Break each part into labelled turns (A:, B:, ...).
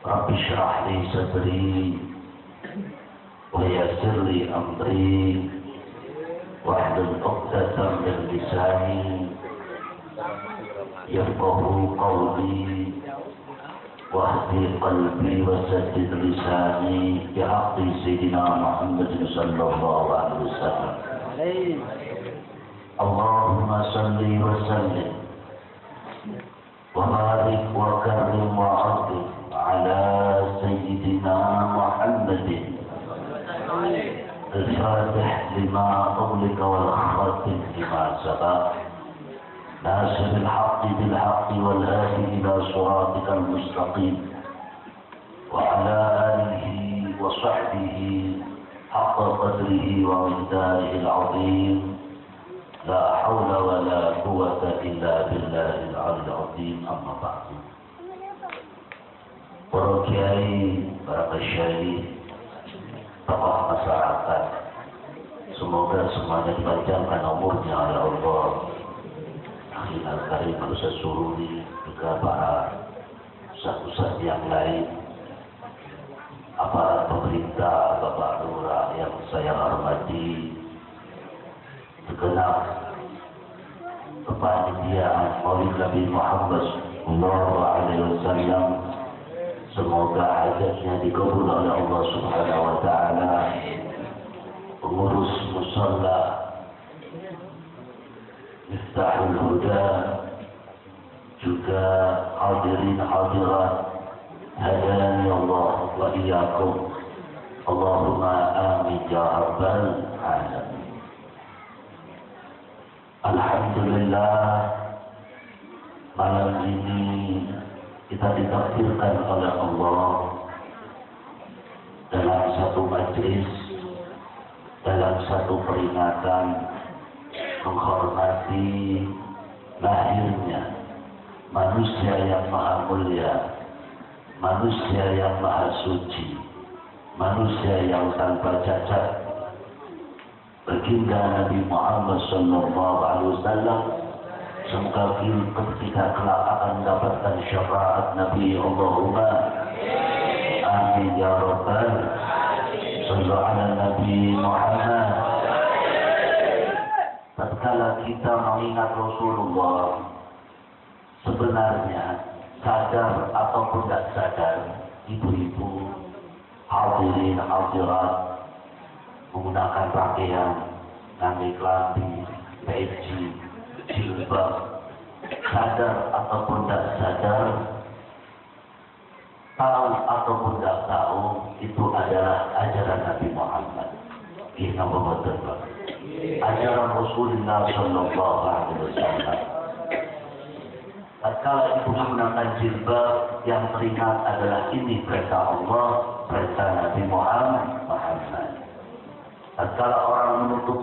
A: رب اشرح لي صدري ويسر لي أمري واحلل عقدة من لساني يفقه قولي واهدي قلبي وسدد لساني بحق سيدنا محمد صلى الله عليه وسلم. اللهم صل وسلم وبارك وكرم وعظم على سيدنا محمد الفاتح لما أغلق والخاتم لما سبق ناصر الحق بالحق والهادي إلى صراطك المستقيم وعلى آله وصحبه حق قدره ومقداره العظيم. لا حول ولا قوة إلا بالله العلي العظيم. أما بعد. Para kiai, para masyayikh, tokoh masyarakat, semoga semuanya dipanjangkan umurnya oleh Allah. Akhirul karim manusia sururi, juga para ustaz-ustaz yang lain, aparat pemerintah, Bapak Lurah yang saya hormati, segenap kepanitiaan Maulid Nabi Muhammad sallallahu alaihi wasallam, semoga hajatnya dikabul oleh Allah Subhanahu wa taala. Pengurus musalla Miftahul Huda, juga hadirin hadirat, hadani Allah wa iyyakum. Allahumma amin ya rabbal alamin. Alhamdulillah, malam ini kita ditakdirkan oleh Allah dalam satu majlis, dalam satu peringatan menghormati lahirnya manusia yang maha mulia, manusia yang maha suci, manusia yang tanpa cacat, baginda Nabi Muhammad sallallahu alaihi wasallam. Semoga ketika kelak akan mendapatkan syafaat Nabi. Allahumma amin ya rabbal sallallahu ala Nabi Muhammad. Tatkala kita mengingat Rasulullah, sebenarnya sadar ataupun tidak sadar, ibu-ibu, hadirin hadirat, menggunakan pakaian ngangge klambi, peci, jilbab, sadar ataupun tidak sadar, tahu ataupun tidak tahu, itu adalah ajaran Nabi Muhammad. Kita membetul ajaran Rasulullah sallallahu alaihi wasallam. Tatkala ibu menggunakan jilbab, yang teringat adalah ini perintah Allah, perintah Nabi Muhammad. Tatkala orang menutup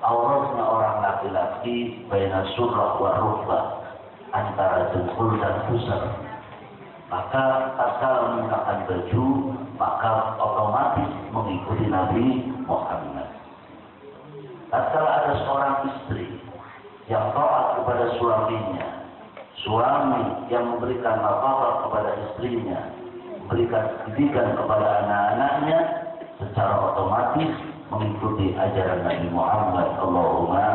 A: auratnya orang laki-laki baina surah wa rukbah, antara dengkul dan pusar, maka tatkala menggunakan baju, maka otomatis mengikuti Nabi Muhammad. Tatkala ada seorang istri yang taat kepada suaminya, suami yang memberikan nafkah kepada istrinya, memberikan pendidikan kepada anak-anaknya, secara otomatis mengikuti ajaran Nabi Muhammad. Allahumma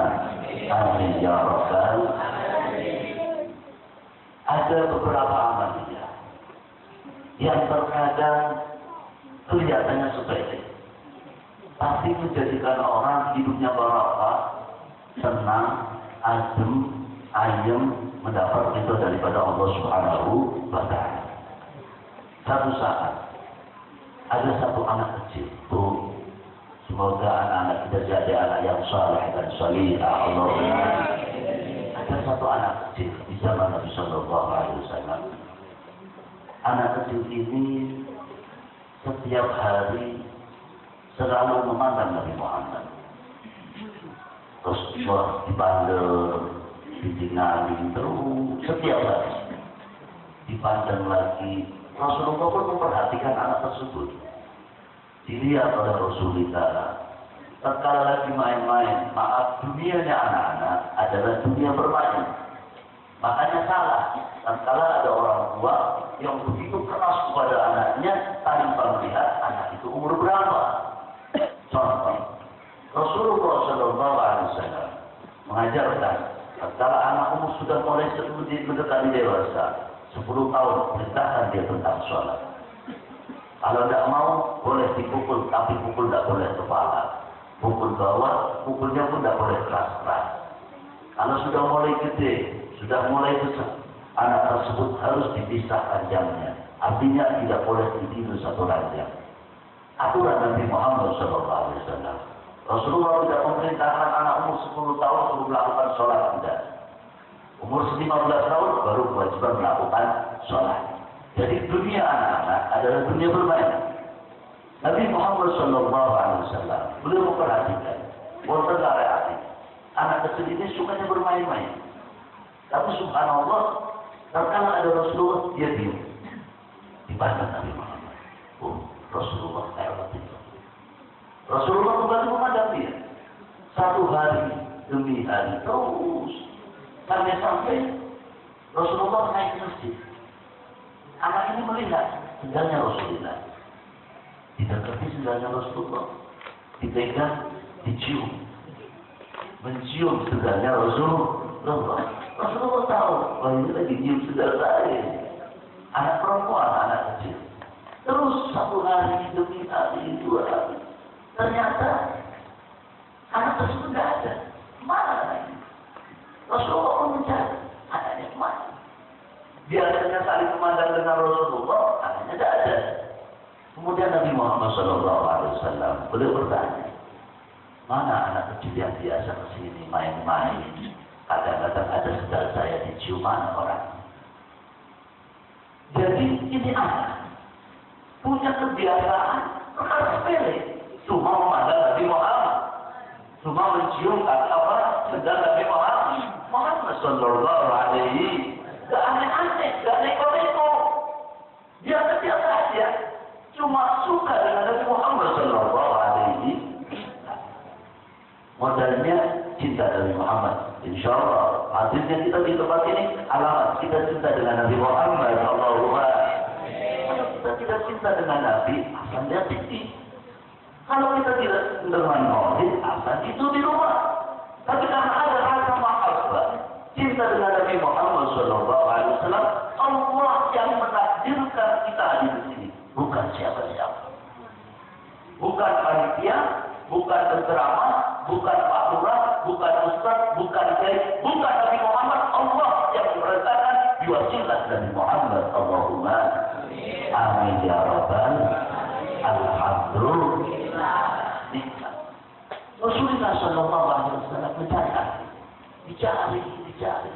A: amin ya rabbal. Ada beberapa amalia yang terkadang kelihatannya sepele, tapi menjadikan orang hidupnya barokah, senang, adem, ayem, mendapat itu daripada Allah Subhanahu wa taala. Satu saat ada satu anak kecil, tuh, semoga anak-anak kita jadi anak yang saleh dan salihah. Allahumma. Ada satu anak kecil di zaman Nabi sallallahu alaihi wasallam. Anak kecil ini setiap hari selalu memandang Nabi Muhammad. Terus dipandang, ditinggalin terus setiap hari. Dipandang lagi. Rasulullah pun memperhatikan anak tersebut. Dilihat oleh Rasulullah. Tatkala lagi main-main, maaf, dunianya anak-anak adalah dunia bermain. Makanya salah. Tatkala ada orang tua yang begitu keras kepada anaknya tanpa melihat anak itu umur berapa. Contoh, Rasulullah SAW mengajarkan kalau anak umur sudah mulai mendekati dewasa 10 tahun, perintahkan dia tentang sholat. Kalau tidak mau, boleh dipukul, tapi pukul tidak boleh kepala. Pukul bawah, pukulnya pun tidak boleh keras-keras. Kalau sudah mulai gede, sudah mulai besar, anak tersebut harus dipisahkan jamnya. Artinya tidak boleh tidur satu ranjang. Aturan Nabi Muhammad SAW. Rasulullah tidak memerintahkan anak umur 10 tahun untuk melakukan sholat, tidak. Umur 15 tahun baru kewajiban melakukan sholat. Jadi dunia anak-anak adalah dunia bermain. Nabi Muhammad SAW beliau memperhatikan, walaupun reaktif, anak kecil ini sukanya bermain-main. Tapi subhanallah, terkadang ada Rasulullah, dia diam. Dipandang Nabi Muhammad. Oh, Rasulullah hebat itu. Rasulullah kembali memandang dia. Satu hari demi hari terus. Sampai Rasulullah naik ke masjid. Anak ini melihat sendalnya Rasulullah. Didekati sendalnya Rasulullah. Dipegang, dicium. Mencium sendalnya Rasulullah. Rasulullah tahu, bahwa ini lagi nyium sendal saya. Anak perempuan, anak kecil. Terus satu hari demi hari, 2 hari. Ternyata anak tersebut tidak ada. Mana anaknya? Rasulullah pun mencari anaknya kemana? Biasanya saling memandang dengan Rasulullah, anaknya tidak ada. Kemudian Nabi Muhammad SAW beliau bertanya, mana anak kecil yang biasa kesini main-main? Kadang-kadang ada sendal saya dicium, mana orang? Jadi ini anak punya kebiasaan perkara sepele. Cuma memandang Nabi Muhammad, cuma mencium apa sendal Nabi Muhammad Sallallahu Alaihi. Gak aneh-aneh, gak neko-neko. Biasa-biasa aja. Cuma suka dengan Nabi Muhammad Sallallahu Alaihi. Modalnya cinta Nabi Muhammad. Insya Allah, hadirnya kita di tempat ini alamat kita cinta dengan Nabi Muhammad Sallallahu Alaihi. Kalau kita tidak cinta dengan Nabi, akan dia tinggi. Kalau kita tidak dengan maulid, akan itu di rumah. Tapi karena ada rasa mahabbah, cinta dengan Nabi Muhammad SAW, Allah yang menakdirkan kita di sini, bukan siapa-siapa, bukan panitia, bukan penceramah, bukan Pak Lurah, bukan Ustaz, bukan Kiai, bukan Nabi Muhammad. Allah yang memerintahkan diwasilah Nabi Muhammad. Allahumma amin ya rabbal alhamdulillah. Rasulullah SAW mencari, dicari.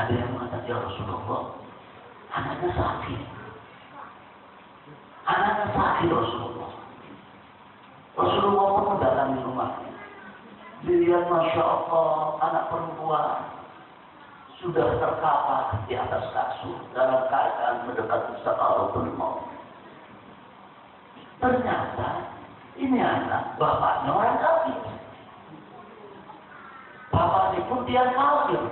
A: Ada yang mengatakan, ya Rasulullah, anaknya sakit. Anaknya sakit Rasulullah. Rasulullah pun mendatangi rumahnya. Dilihat, Masya Allah, anak perempuan sudah terkapar di atas kasur dalam keadaan mendekati sakaratul maut. Ternyata ini anak bapaknya orang kafir. Bapaknya pun dia kafir.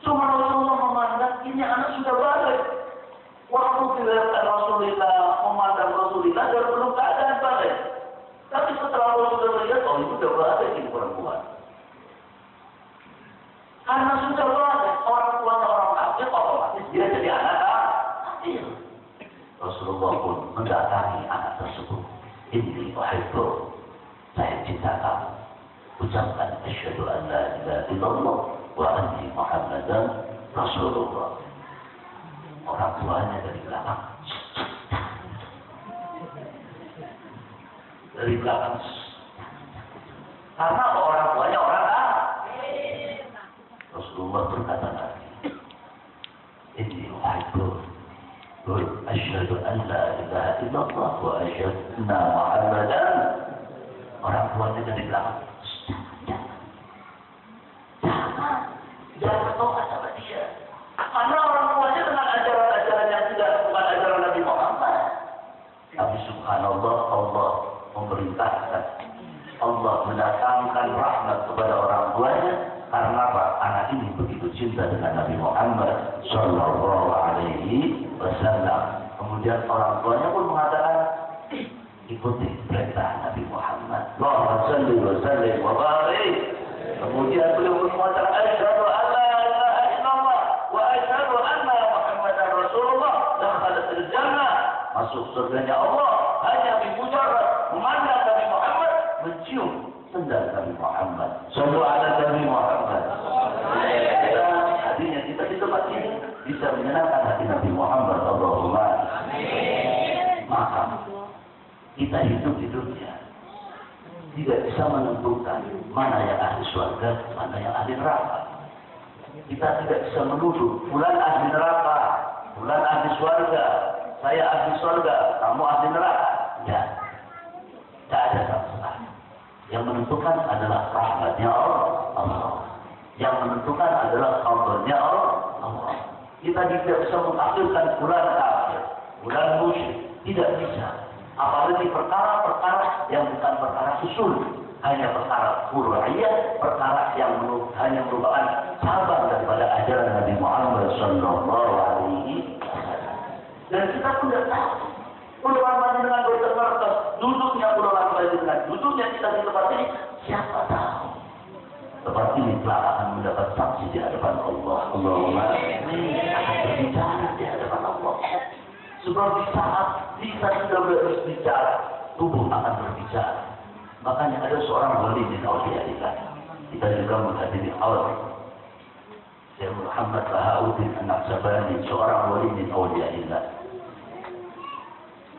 A: Cuma Rasulullah memandang ini anak sudah balik. Waktu dilihat Rasulullah memandang Rasulullah dan belum keadaan balik. Tapi setelah Rasulullah melihat, oh itu sudah balik ini perempuan. Karena sudah balik, orang tuanya orang kafir, otomatis dia jadi anak kafir. Rasulullah pun mendatangi anak tersebut. Inni uhibbu, saya cinta kamu. Ucapkan asyhadu an la ilaha illallah wa anni Muhammadan Rasulullah. Orang tuanya dari belakang. Dari belakang. Karena orang tuanya orang Rasulullah berkata lagi, Inni uhibbu, asyhadu an la ilaha illallah wa asyhadu anna Muhammadan. Orang tuanya dari belakang. Jangan tobat sama dia. Karena orang tuanya dengan ajaran-ajaran yang tidak bukan ajaran Nabi Muhammad. Tapi subhanallah, Allah memerintahkan, Allah mendatangkan rahmat kepada orang tuanya. Karena apa? Anak ini begitu cinta dengan Nabi Muhammad Sallallahu Alaihi Kemudian orang tuanya pun mengatakan, ikuti perintah Nabi Muhammad. Allahumma shalli wa sallim wa barik. Kemudian beliau pun mengatakan, asyhadu an la ilaha illallah wa asyhadu anna Muhammadar Rasulullah. Dakhalatil jannah. Masuk surganya Allah hanya bimujarrad memandang Nabi Muhammad, mencium sendal Nabi Muhammad. Sallu ala Nabi Muhammad. Hatinya kita di tempat ini bisa menyenangkan hati Nabi Muhammad. Allahumma amin. Maka kita hidup di dunia tidak bisa menentukan mana yang ahli surga, mana yang ahli neraka. Kita tidak bisa menuduh fulan ahli neraka, fulan ahli surga, saya ahli surga, kamu ahli neraka. Ya, tidak ada sama sekali. Yang menentukan adalah rahmatnya Allah. Yang menentukan adalah kaulnya Allah. Kita tidak bisa mengakhirkan fulan kafir, fulan musyrik, tidak bisa. Apalagi perkara-perkara yang bukan perkara usul, hanya perkara furu'iyah, perkara yang hanya merupakan cabang daripada ajaran Nabi Muhammad sallallahu alaihi wasallam. Dan kita pun tidak tahu. Pulau Ramadan dengan berterus, duduknya Pulau Ramadan dengan duduknya kita di tempat ini, siapa tahu. Tempat ini telah akan mendapat saksi di hadapan Allah. Allahumma akan berbicara di hadapan Allah. Sebab di saat kita sudah berbicara, tubuh akan berbicara. Makanya ada seorang wali min awliyaillah. Kita juga menghadiri awal. Syekh Muhammad Bahauddin An-Naqsabani, seorang wali min awliyaillah.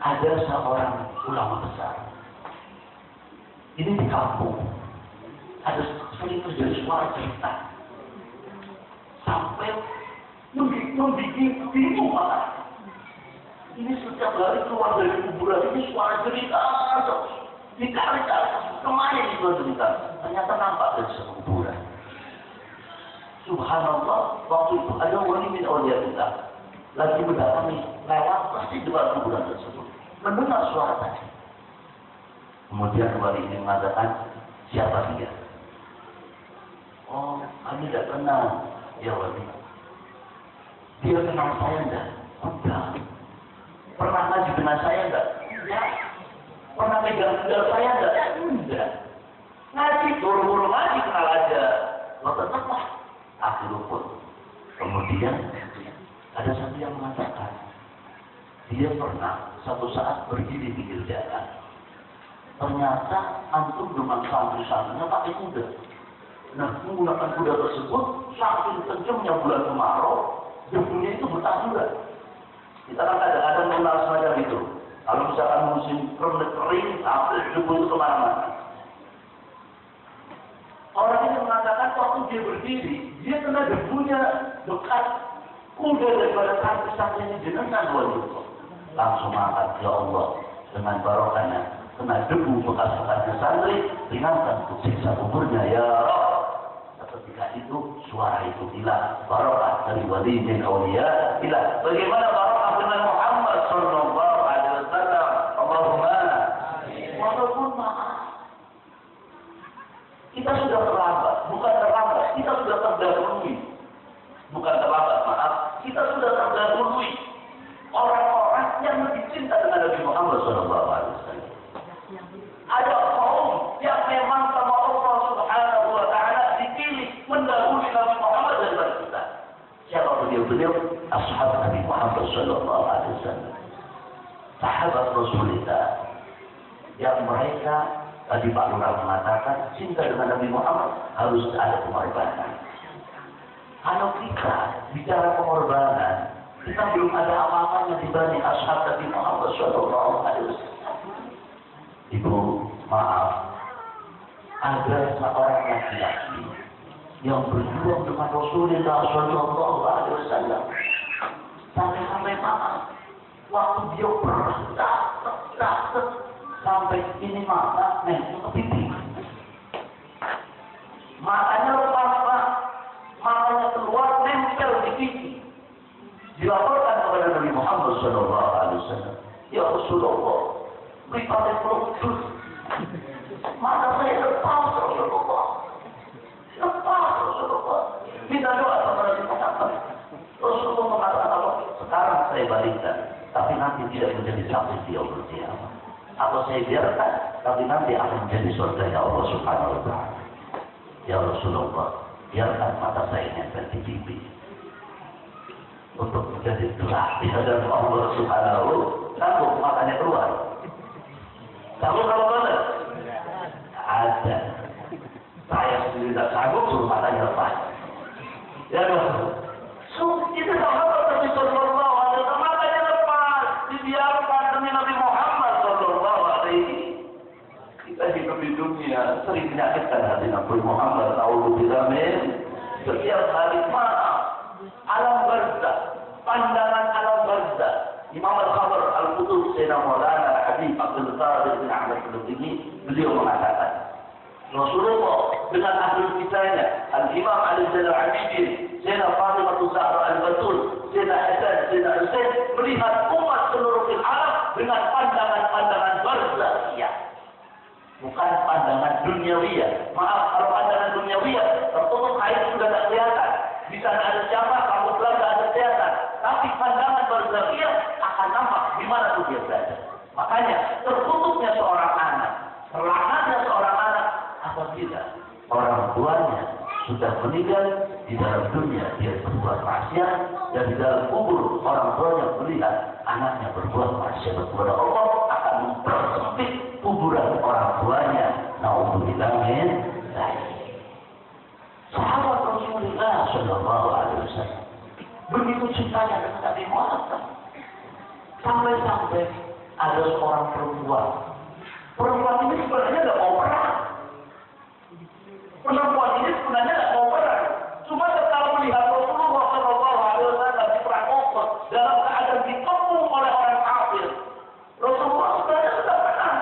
A: Ada seorang ulama besar. Ini di kampung. Ada sering terjadi suara cerita. Sampai membuat bingung malah. Ini setiap hari keluar dari kuburan ini suara cerita terus. Ditarik-tarik kemana ini suara cerita? Ternyata nampak dari sebuah kuburan. Subhanallah, waktu itu ada wali min awliyaillah lagi mendatangi lewat pasti depan kuburan tersebut. Mendengar suara tadi. Kemudian wali ini mengatakan, siapa dia? Oh, kami tidak kenal. Ya wali. Dia kenal saya enggak? Enggak. Pernah ngaji dengan saya enggak? Enggak. Pernah pegang sendal saya enggak? Enggak. Ngaji, buru-buru ngaji kenal aja. Lo tetap lah. Akhir pun. Kemudian ada satu yang mengatakan, dia pernah satu saat berdiri di pinggir jalan. Ternyata antum dengan santri-santrinya pakai kuda. Nah, menggunakan kuda tersebut, saking kencangnya bulan kemarau, debunya itu betah juga. Kita kan kadang-kadang mengenal semacam itu. Kalau misalkan musim kering, sampai debu itu kemana-mana. Orang ini mengatakan waktu dia berdiri, dia kena debunya dekat kuda daripada santri-santrinya jenengan wali. Langsung angkat, ya Allah, dengan barokahnya, kena debu bekas-bekasnya santri, ringankan untuk siksa kuburnya, ya Allah. Ketika itu suara itu hilang, barokah dari wali min awliya hilang. Bagaimana barokah dengan Muhammad sallallahu alaihi wasallam? Allahumma walaupun maaf, kita sudah terlambat, bukan terlambat, kita sudah terdahului. Bukan terlambat, maaf, kita sudah terdahului orang-orang yang lebih cinta dengan Nabi Muhammad sallallahu alaihi wasallam. Ada kaum yang memang sama Allah Subhanahu wa taala dipilih mendahului Nabi Muhammad daripada kita. Siapa beliau? Ashab Nabi Muhammad sallallahu alaihi wasallam. Sahabat Rasulullah yang mereka tadi Pak Lurah mengatakan cinta dengan Nabi Muhammad harus ada pengorbanan. Kalau kita bicara pengorbanan, kita belum ada apa-apanya dibanding ashab Nabi Muhammad sallallahu alaihi wasallam. Ibu, maaf, ada seorang laki-laki yang berjuang dengan Rasulullah sallallahu alaihi wasallam. Sampai maaf, waktu dia berat, sampai ini mata nengok ke pipi. Matanya lepas, matanya keluar nempel di pipi. Dilaporkan kepada Nabi Muhammad sallallahu alaihi wasallam. Ya Rasulullah, berikan peluk. Mata saya lepas Rasulullah. Lepas Rasulullah. Minta doa kepada Nabi Muhammad. Rasulullah mengatakan apa? Sekarang saya balikkan. tapi nanti tidak menjadi saksi di yaumul qiyamah. Atau saya biarkan, tapi nanti akan menjadi surganya Allah Subhanahu wa Ta'ala. Ya Rasulullah, biarkan mata saya nempel di pipi untuk menjadi telah di hadapan Allah Subhanahu. Sanggup matanya keluar? Sanggup kalau benar? Ada. Saya sendiri tidak sanggup suruh matanya lepas. Ya Rasul. Itu sahabat Nabi Sallallahu Alaihi Wasallam matanya lepas, dibiarkan demi Nabi Muhammad Sallallahu Alaihi. Kita hidup di dunia sering menyakitkan hati Nabi Muhammad. Naudzubillah min. Setiap hari maaf, alam barzakh, pandangan alam barzakh. Imam Al-Khabar Al-Qutub Sayyidina Maulana Habib Abdul Qadir bin Ahmad Al-Qutbi, beliau mengatakan Rasulullah dengan ahli kisahnya Al-Imam Ali Zainal Abidin, Sayyidina Fatimah Zahra Al-Batul, Sayyidina Hasan, Sayyidina Husain melihat umat seluruh alam dengan pandangan-pandangan barzakhiyah, bukan pandangan duniawiyah. Maaf, kalau pandangan duniawiyah tertutup air sudah tidak kelihatan, di sana ada siapa, kamu pulang tidak ada kelihatan. Tapi pandangan barzakhiyah akan nampak di mana tuh dia berada. Makanya tertutupnya seorang anak, terlaknatnya seorang anak apabila orang tuanya sudah meninggal di dalam dunia, dia berbuat maksiat, dan di dalam kubur orang tuanya melihat anaknya berbuat maksiat kepada Allah, akan mempersempit kuburan orang tuanya. Naudzubillah min dzalik. Sahabat Rasulullah Shallallahu Alaihi Wasallam begitu cintanya dengan Nabi Muhammad, sampai-sampai ada seorang perempuan. Perempuan ini sebenarnya tidak mau perang. Perempuan ini sebenarnya tidak mau perang. Cuma setelah melihat Rasulullah Shallallahu Alaihi Wasallam di perang Uhud dalam keadaan dikepung oleh orang kafir, Rasulullah sebenarnya sudah menang.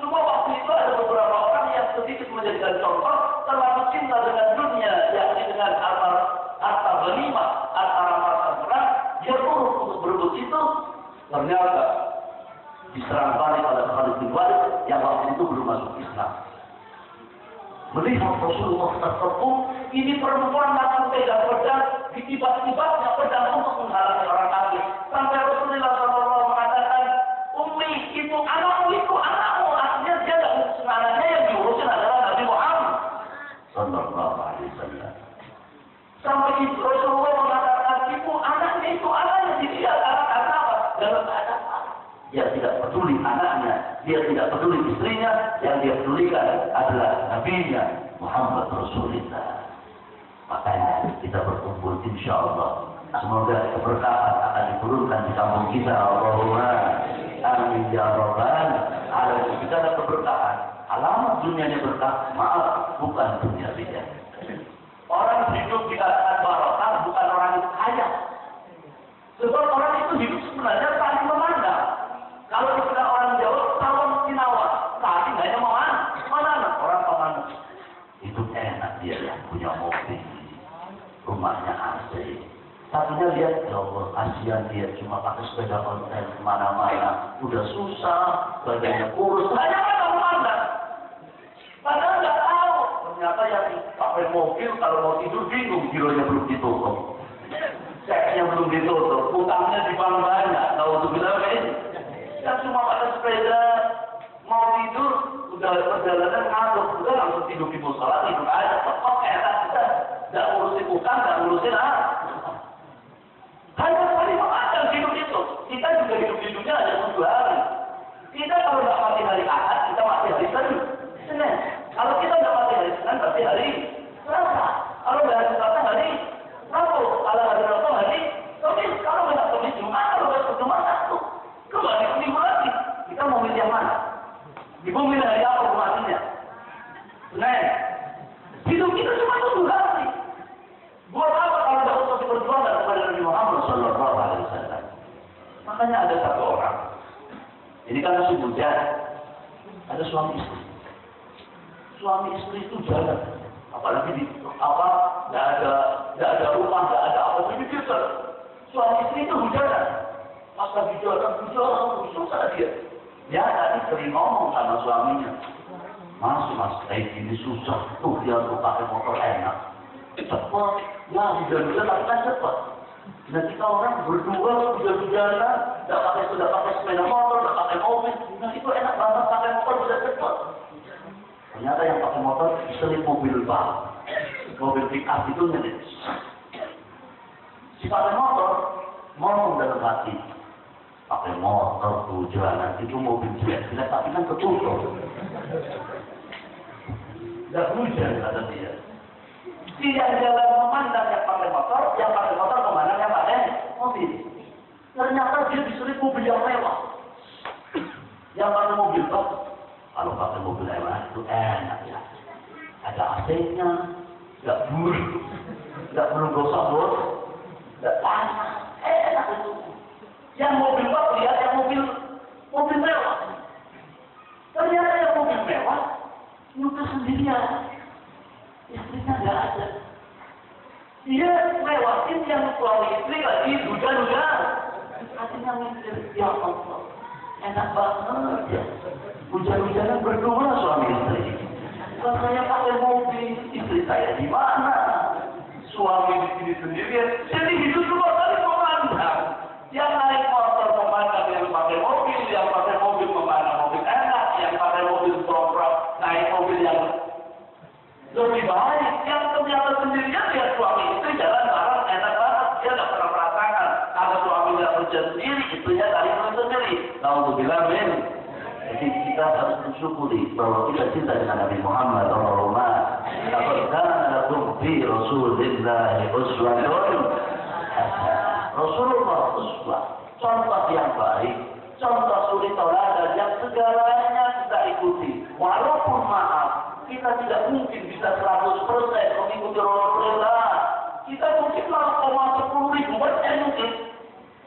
A: Cuma waktu itu ada beberapa orang yang sedikit menjadikan contoh terlalu cinta dengan dunia, yakni dengan harta ghanimah, harta rampasan perang, dia turun untuk berebut itu. Ternyata diserang balik oleh Khalid bin Walid yang waktu itu belum masuk Islam. Melihat Rasulullah terkepung, ini perempuan langsung pegang pedang, ditiba-tibanya pedang untuk menghalangi orang kafir. Sampai Rasulullah SAW mengatakan, Ummi, itu anakmu, artinya dia tidak ngurusin anaknya, yang diurusin adalah Nabi Muhammad Sallallahu Alaihi Wasallam. Sampai itu Rasulullah mengatakan, anaknya dilihat anak apa? Dalam keadaan apa? Dia tidak peduli anaknya, dia tidak peduli istrinya, yang dia pedulikan adalah Nabi-Nya Muhammad Rasulullah. Makanya kita berkumpul insya Allah. Semoga keberkahan akan diturunkan di kampung kita. Allahumma amin ya rabbal alamin. Kita ada keberkahan. Alamat dunianya berkah, maaf, bukan dunia beda. Orang hidup dikatakan barokah bukan orang kaya. Sebab orang itu hidup sebenarnya saling memandang. Kalau istilah orang Jawa, tawon sinawa, saling hanya mana orang pemandu. Hidup enak dia yang punya mobil, rumahnya AC. Satunya lihat, ya Allah, kasihan dia cuma pakai sepeda ontel kemana-mana, udah susah, badannya kurus, hanya pada memandang. Padahal nggak tahu, ternyata yang pakai mobil kalau mau tidur bingung, gironya belum ditutup. Seksnya belum ditutup, utangnya di bank banyak, tahu tuh bilang ini. Yang cuma pakai sepeda, mau tidur, udah perjalanan ngantuk, udah langsung tidur di musola, tidur aja, kok enak kita, nggak ngurusin utang, nggak ngurusin apa. Hanya sekali memandang hidup itu. Kita juga hidup di dunia hanya 7 hari. Kita kalau nggak mati hari Ahad, kita mati hari Senin. Kalau kita nggak mati hari Senin, berarti hari Selasa. Kalau nggak hari Selasa, hari Rabu. Kalau hari Rabu, hari Kamis. Kalau nggak Kamis Jumat, kalau nggak Jumat Sabtu. Kembali ke minggu lagi. Kita mau milih yang mana? Ibu milih hari apa matinya? Senin. Hidup kita cuma 7 hari. Buat apa kalau tidak untuk diperjuangkan kepada Nabi Muhammad Sallallahu Alaihi Wasallam? Makanya ada satu orang. Ini kan masih muda. Ada suami istri. Suami istri itu jalan. Apalagi di apa? Nggak ada rumah, nggak ada apa jadi kita. Suami istri itu hujanan. Pas lagi jalan, susah dia. Ya tadi sering ngomong sama suaminya. Mas, kayak gini susah. Tuh dia tuh pakai motor enak. Cepat, ya hujan tapi kan cepat. Nah kita orang berdua hujan-hujanan, sudah pakai sepeda motor, tidak pakai mobil. Nah itu enak banget pakai motor bisa cepat. Ternyata yang pakai motor selip mobil bak, mobil pick up itu nyelit. Si pakai motor ngomong dalam hati, pakai motor hujanan itu mobil jelek-jelek tapi kan ketutup. Tidak hujan kata dia. Dia jalan memandang yang pakai motor memandang yang pakai mobil. Ternyata dia disuruh mobil yang mewah. Yang pakai mobil bak, kalau pakai mobil mewah itu enak ya. Ada AC-nya, nggak buruk, nggak perlu gosok-gosok, nggak panas, enak itu. Yang mobil bak lihat yang mobil mewah. Ternyata yang mobil mewah nyuka sendirian. Istrinya nggak ada. Dia lewatin yang suami istri lagi hujan-hujan. Hatinya mikir, ya Allah, enak banget ya. Hujan-hujanan berdua suami istri. Kalau saya pakai mobil, istri saya di mana? Suami di sini sendirian. Jadi hidup dua kali memandang. Yang naik motor memandang yang pakai mobil, yang pakai mobil memandang mobil enak, yang pakai mobil prop-prop naik mobil yang lebih baik. Yang ternyata sendirian lihat suami istri jalan bareng enak banget, dia tidak pernah merasakan. Kalau suaminya kerja sendiri, istrinya tadi sendiri. Alhamdulillah, men. Jadi kita harus bersyukuri bahwa kita cinta dengan Nabi Muhammad Allahumma laqad kana lakum fi Rasulillahi uswatun hasanah. Rasulullah uswah, contoh yang baik, contoh suri tauladan yang segalanya kita ikuti. Walaupun maaf, kita tidak mungkin bisa 100% mengikuti Rasulullah. Kita mungkin 0,10.000 mungkin.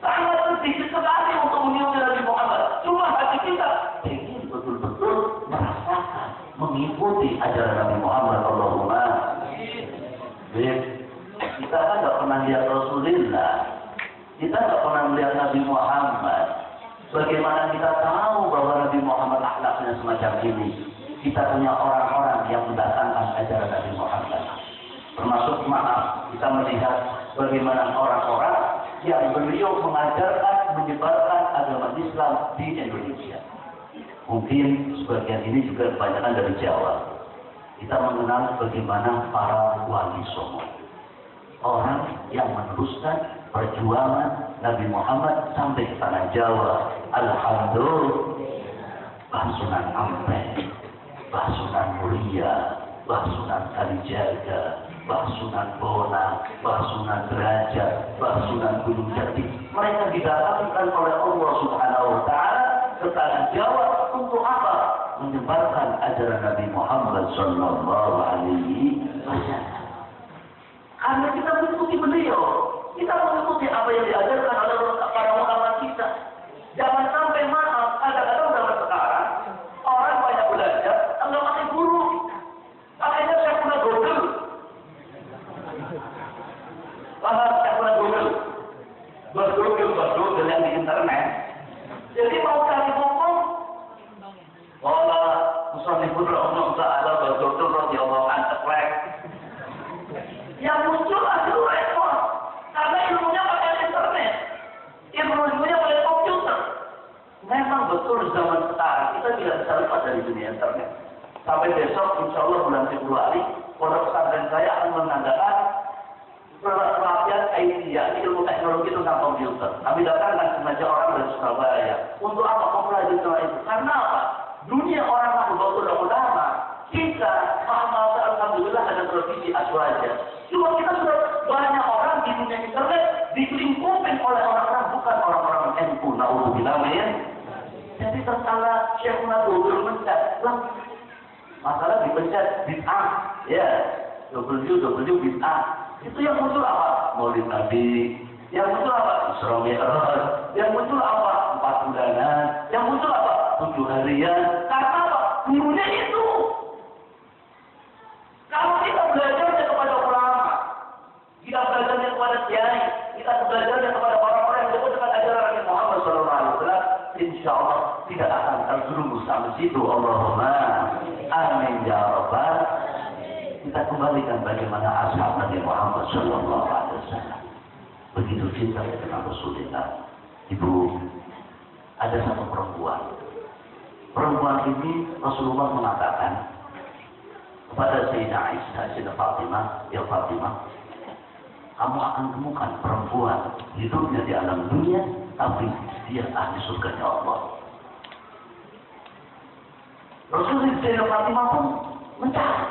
A: Sangat sedikit sekali untuk mengikuti Nabi Muhammad. Cuma hati kita ingin betul-betul merasakan, mengikuti ajaran Nabi Muhammad Allahumma. Kita kan tidak pernah lihat Rasulullah. Kita tidak pernah melihat Nabi Muhammad. Bagaimana kita tahu bahwa Nabi Muhammad akhlaknya semacam ini? Kita punya orang-orang yang mendatangkan ajaran Nabi Muhammad. Termasuk maaf, kita melihat bagaimana orang-orang yang beliau mengajarkan, menyebarkan agama Islam di Indonesia. Mungkin sebagian ini juga kebanyakan dari Jawa. Kita mengenal bagaimana para wali songo. Orang yang meneruskan perjuangan Nabi Muhammad sampai ke tanah Jawa. Alhamdulillah. Mbah Sunan Ampel, Mbah Sunan Muria, Mbah Sunan Kalijaga, Mbah Sunan Bonang, Mbah Sunan Derajat, Mbah Sunan Gunung Jati. Mereka didatangkan oleh Allah Subhanahu wa Ta'ala ke tanah Jawa untuk apa? Menyebarkan ajaran Nabi Muhammad sallallahu alaihi wasallam. Karena kita mengikuti beliau, kita mengikuti apa yang diajarkan oleh para ulama kita. Jangan sampai maaf, kadang-kadang zaman sekarang orang banyak belajar, enggak pakai guru, pakainya saya pernah Google. Paham saya pernah Google, Google yang di internet. Jadi mau cari ngomong, Allah Muslimul Rahman Taala Google radhiyallahu anhu. Yang muncul hasil repot, karena ilmunya pakai internet, ilmunya pakai komputer. Memang betul zaman sekarang kita tidak bisa lepas dari dunia internet. Sampai besok, insya Allah bulan Februari, pondok pesantren saya akan mengadakan pelatihan IT, ilmu teknologi tentang komputer. Kami datangkan sengaja orang dari Surabaya. Untuk apa mempelajari tentang itu? Karena apa? Dunia orang sudah utama. Kita, alhamdulillah ada televisi Aswaja. Cuma kita sudah banyak orang di dunia internet dilingkupin oleh orang-orang bukan orang-orang NU. Naudzubillah min. Jadi terkala Syekh Nabi mencet, masalah dipencet bid'ah, ya, www bid'ah. Itu yang muncul apa? Maulid Nabi. Yang muncul apa? Isra Mi'raj. Yang muncul apa? 4 bulanan. Yang muncul apa? 7 harian. Karena apa? Gurunya itu. Kalau kita belajarnya kepada ulama, kita belajarnya kepada kiai, kita belajarnya kepada orang-orang yang dekat dengan ajaran Nabi Muhammad SAW, insya Allah tidak akan terjerumus sampai situ. Allahumma amin ya rabbal. Kita kembalikan bagaimana ashab Nabi Muhammad SAW. begitu cinta dengan Rasulullah. Ibu, ada satu perempuan. Perempuan ini Rasulullah mengatakan kepada Sayyidah Aisyah, Sayyidah Fatimah, ya Fatimah, kamu akan temukan perempuan hidupnya di alam dunia, tapi dia ahli surganya Allah. Rasulullah Sayyidah Fatimah pun mencari,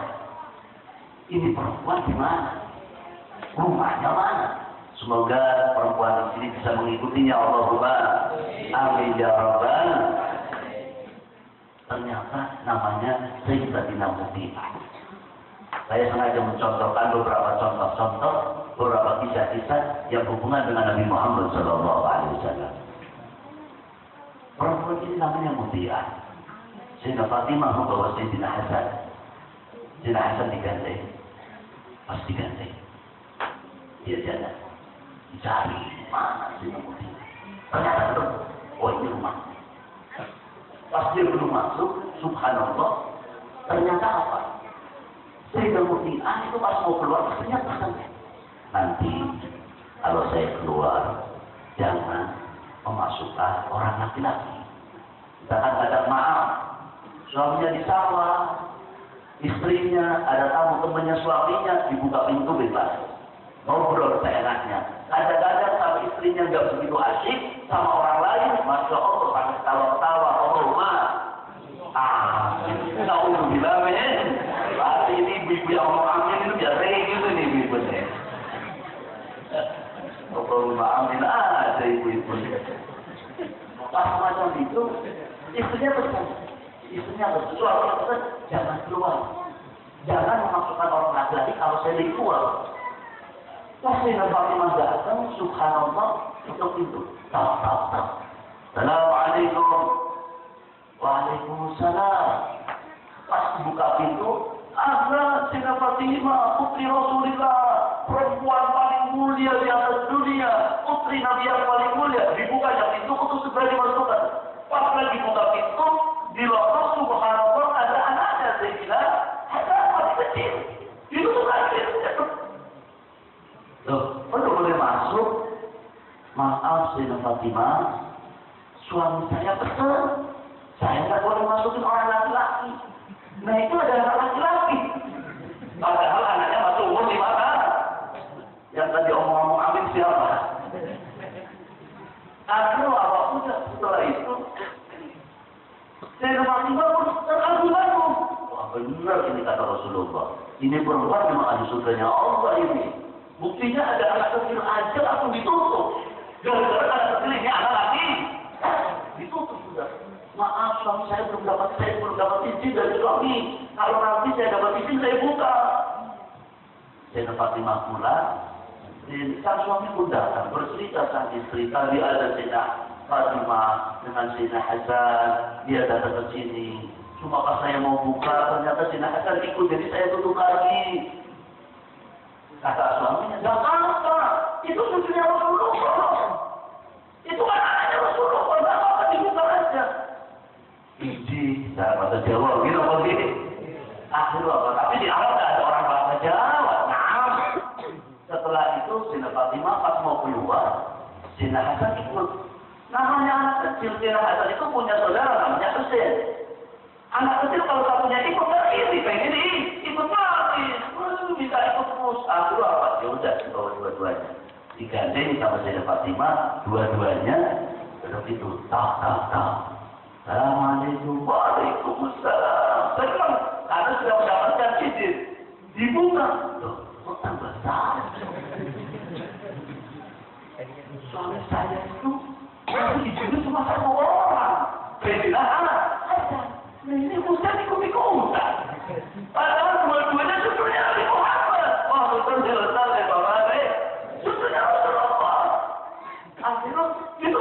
A: ini perempuan di mana? Rumahnya mana? Semoga perempuan di sini bisa mengikutinya. Allahumma amin ya rabbal. Ternyata namanya Sayyidatina Muti'ah. Saya sengaja mencontohkan beberapa contoh-contoh, beberapa kisah-kisah yang berhubungan dengan Nabi Muhammad SAW. Perempuan ini namanya Muti'ah. Sayyidah Fatimah membawa Sayyidina Hasan. Sayyidina Hasan digandeng. Pas digandeng, dia jalan, cari mana Sayyidah Muti'ah. Ternyata belum. Oh, ini rumah. Pas dia belum masuk, subhanallah, ternyata apa? Sayyidah Muti'ah itu pas mau keluar, ternyata nanti kalau saya keluar, jangan memasukkan orang laki-laki. Kita kan ada maaf, suaminya di sawah, istrinya, ada tamu temannya suaminya, dibuka pintu bebas. Ngobrol seenaknya. Kadang-kadang kalau istrinya nggak begitu asyik sama orang lain, Masya Allah, pakai ketawa-ketawa, Allahumma. Na'udzubillah, men. Berarti ini ibu-ibu yang ngomong amin itu biar gitu nih ibu-ibunya. Allahumma amin ada ibu-ibu. Pas macam itu, istrinya pesan. Istrinya suaminya pesan, jangan keluar. Jangan memasukkan orang laki-laki kalau saya di keluar. Pas Sayyidah Fatimah datang, subhanallah, tutup pintu. Tak. Assalamualaikum. Waalaikumsalam. Pas buka pintu, ada Sayyidah Fatimah, putri Rasulullah, perempuan paling mulia di atas dunia, putri Nabi yang paling mulia. Dibukanya pintu untuk segera dimasukkan. Pas lagi buka pintu, di lokal subhanallah ada anaknya Sayyidah Hasan masih kecil. Itu tuh kecil. Loh, boleh masuk? Maaf Sayyidah Fatimah, suami saya pesan, saya nggak boleh masukin orang laki-laki. Nah itu ada anak laki-laki. Padahal anaknya masuk umur di mana? Yang tadi omong-omong amin siapa? Aduh, apa udah setelah itu? Sayyidah Fatimah pun terkagum-kagum. Wah benar ini kata Rasulullah. Ini perempuan memang ahli surganya Allah ini. Buktinya ada anak kecil aja langsung ditutup. Gara-gara anak kecil ini anak lagi. Ditutup sudah. Maaf suami saya belum dapat izin dari suami. Kalau nanti saya dapat izin saya buka. Sayyidah Fatimah pulang. Kan suami pun datang bercerita sang istri. Tadi ada Sayyidah Fatimah dengan Sayyidina Hasan. Dia datang ke sini. Cuma pas saya mau buka ternyata Sayyidina Hasan ikut. Jadi saya tutup lagi. Kata suaminya, gak apa-apa, itu cucunya Rasulullah. Itu kan anaknya Rasulullah, gak apa-apa, dibuka aja. Iji, cara bahasa Jawa, gitu apa gitu. Akhirnya apa? Tapi di awal gak ada orang bahasa Jawa. Nah, setelah itu Sayyidah Fatimah pas mau keluar, Sayyidina Hasan ikut. Namanya anak kecil, Sayyidina Hasan itu punya saudara namanya Husain. Anak kecil kalau satunya ikut, kan ini pengen ikut lagi. Bisa ikut terus. Aku apa? Ya udah, bawa dua-duanya. Digandeng sama Sayyidah Fatimah, dua-duanya duduk itu. Tak. Assalamualaikum. Waalaikumsalam. Senang. Karena sudah mendapatkan izin. Dibuka. Loh, kok tambah salah? Suami saya itu, izinnya cuma satu orang. Beda anak. Ini Ustaz ikut-ikutan. Padahal dua-duanya cucunya Nabi Muhammad. Wah, betul jelas ya Bapak. Cucunya Rasulullah. Akhirnya itu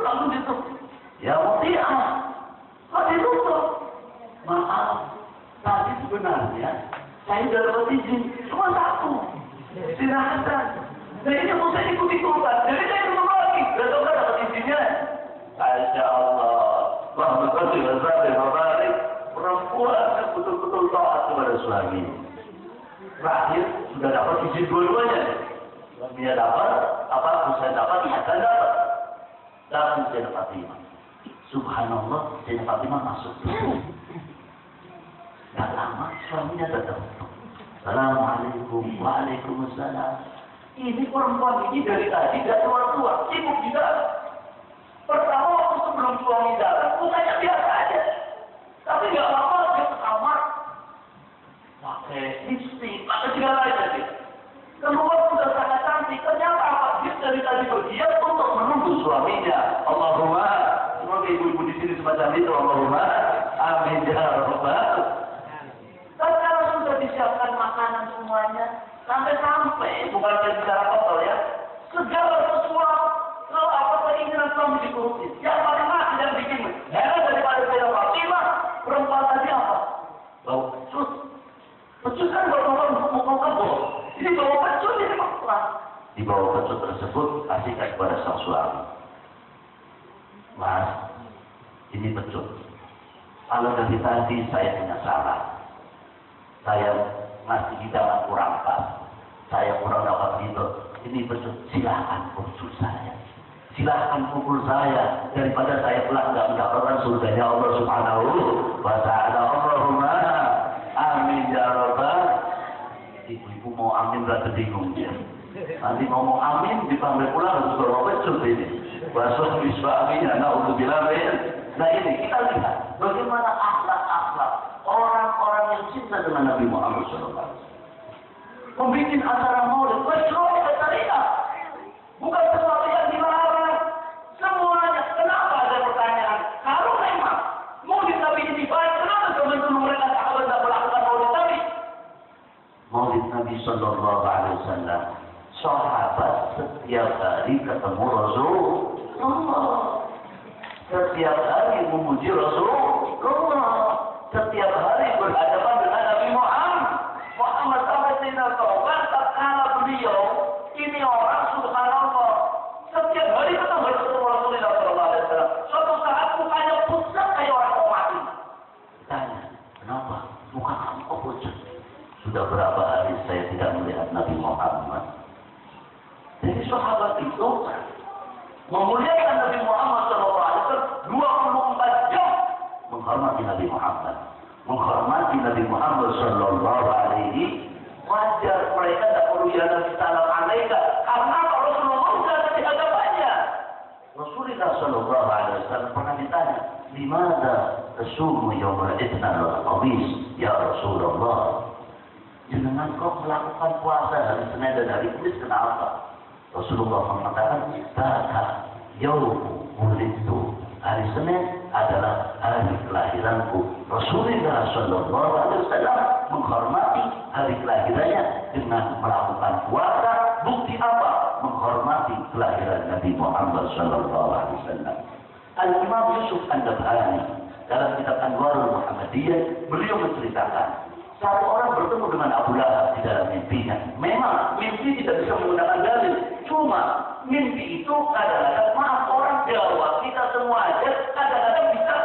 A: langsung ditutup. Ya Muti'ah. Kok ditutup? Maaf. Tadi sebenarnya saya sudah dapat izin cuma satu. Sayyidah Hasan. Nah ini Ustaz ikut-ikutan. Jadi saya tutup lagi. Besok kan dapat izinnya. Masya Allah. Wah, betul jelas ya Bapak. Perempuan yang betul-betul taat kepada suami. Terakhir sudah dapat izin dua-duanya. Dia dapat, bagus saya dapat, akan dapat. Datang Sayyidah Fatimah. Subhanallah, Sayyidah Fatimah masuk. Gak lama suaminya datang. Assalamualaikum, waalaikumsalam. Ini perempuan ini dari tadi tidak keluar-keluar, sibuk di dalam. Pertama waktu sebelum suami datang, usahanya biasa aja. Tapi nggak apa-apa, dia ke kamar, pakai lipstick, pakai segala aja dia. Keluar sudah sangat cantik. Ternyata apa? Dia dari tadi berdiam untuk menunggu suaminya. Allahumma, semoga ibu-ibu di sini semacam itu. Allahumma, amin ya rabbal. Dan kalau sudah disiapkan makanan semuanya, sampai bukan saya bicara kotor ya, segala sesuatu apa keinginan suami dituruti. Yang paling mati dan bikin heran daripada Sayyidah Fatimah, perempuan tadi apa? Bau pecut. Pecut kan bawa kebo. Ini bawa pecut ini maksudnya. Di bawah pecut tersebut kasihkan kepada sang suami. Mas, ini pecut. Kalau dari tadi saya punya salah. Saya ngasih hidangan kurang pas. Saya kurang dapat itu. Ini pecut. Silakan pukul saya. Silakan pukul saya. Daripada saya pulang tidak mendapatkan surganya Allah Subhanahu wa Ta'ala. Allahumma amin ya rabbal. Ibu-ibu mau amin berarti bingung dia. Nanti ngomong amin dipanggil pulang harus bawa pecut ini. Wasuf biswa amin anak untuk bilang. Nah ini kita lihat bagaimana akhlak-akhlak orang-orang yang cinta dengan Nabi Muhammad SAW. Membikin acara maulid, masyarakat syariah, bukan sesuatu yang dilarang. Semuanya. Kenapa ada pertanyaan? Kalau memang maulid Nabi ini baik, kenapa zaman dulu mereka sahabat tidak melakukan maulid Nabi? Maulid Nabi Sallallahu Alaihi Wasallam, sahabat setiap hari ketemu Rasulullah, setiap hari memuji Rasulullah, setiap hari berhadapan dengan Nabi Muhammad sampai tidak tobat tatkala beliau ini orang subhanallah setiap hari ketemu Rasulullah Sallallahu Alaihi Wasallam. Suatu saat mukanya pucat kayak orang mau mati. Tanya, kenapa? Muka kamu kok pucat? Sudah berapa hari saya tidak melihat Nabi Muhammad. Jadi sahabat itu memuliakan Nabi Muhammad Sallallahu Alaihi Wasallam 24 jam menghormati Nabi Muhammad. Menghormati Nabi Muhammad Sallallahu Alaihi wajar mereka tak perlu ya Nabi Salam alaika karena kalau Rasulullah sudah ada di hadapannya. Rasulullah Sallallahu Alaihi Wasallam pernah ditanya, "Limada tasumu yawmal itsnal khamis ya Rasulullah?" Jangan kau melakukan puasa hari Senin dan hari Kamis kenapa? Rasulullah mengatakan, "Baka yaumu wulidtu." Hari Senin adalah hari kelahiranku. Rasulullah Sallallahu Alaihi Wasallam menghormati hari kelahirannya dengan melakukan puasa. Bukti apa? Menghormati kelahiran Nabi Muhammad Sallallahu Alaihi Wasallam. Al-Imam Yusuf An-Nabhani dalam kitab Anwarul Muhammadiyah beliau menceritakan satu orang bertemu dengan Abu Lahab di dalam mimpinya. Memang mimpi tidak bisa menggunakan dalil. Cuma mimpi itu kadang-kadang maaf orang Jawa kita semua aja kadang-kadang bisa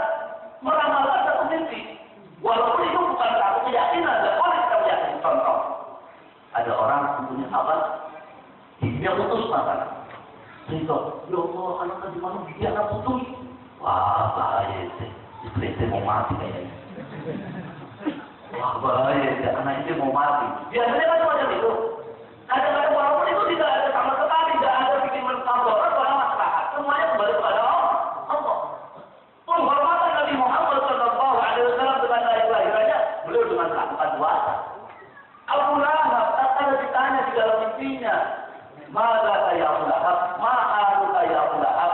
A: meramalkan satu mimpi. Walaupun itu bukan satu keyakinan, tidak boleh kita meyakini. Contoh, ada orang punya apa? Giginya putus makanan. Cerita, ya Allah, anak tadi mana gigi anak putus? Wah bahaya itu. Istri mau mati kayaknya. Wah bahaya, anak itu mau mati. Biasanya kan macam itu. Kadang-kadang walaupun itu tidak ada sama sekali, tidak ada bikin mencampurkan pada masyarakat. Semuanya kembali kepada Allah. Penghormatan Nabi Muhammad Sallallahu Alaihi Wasallam dengan hari kelahirannya, beliau dengan melakukan puasa. Abu Lahab tak ditanya di dalam mimpinya, "Maka saya Abu Lahab, ma'alu saya Abu Lahab."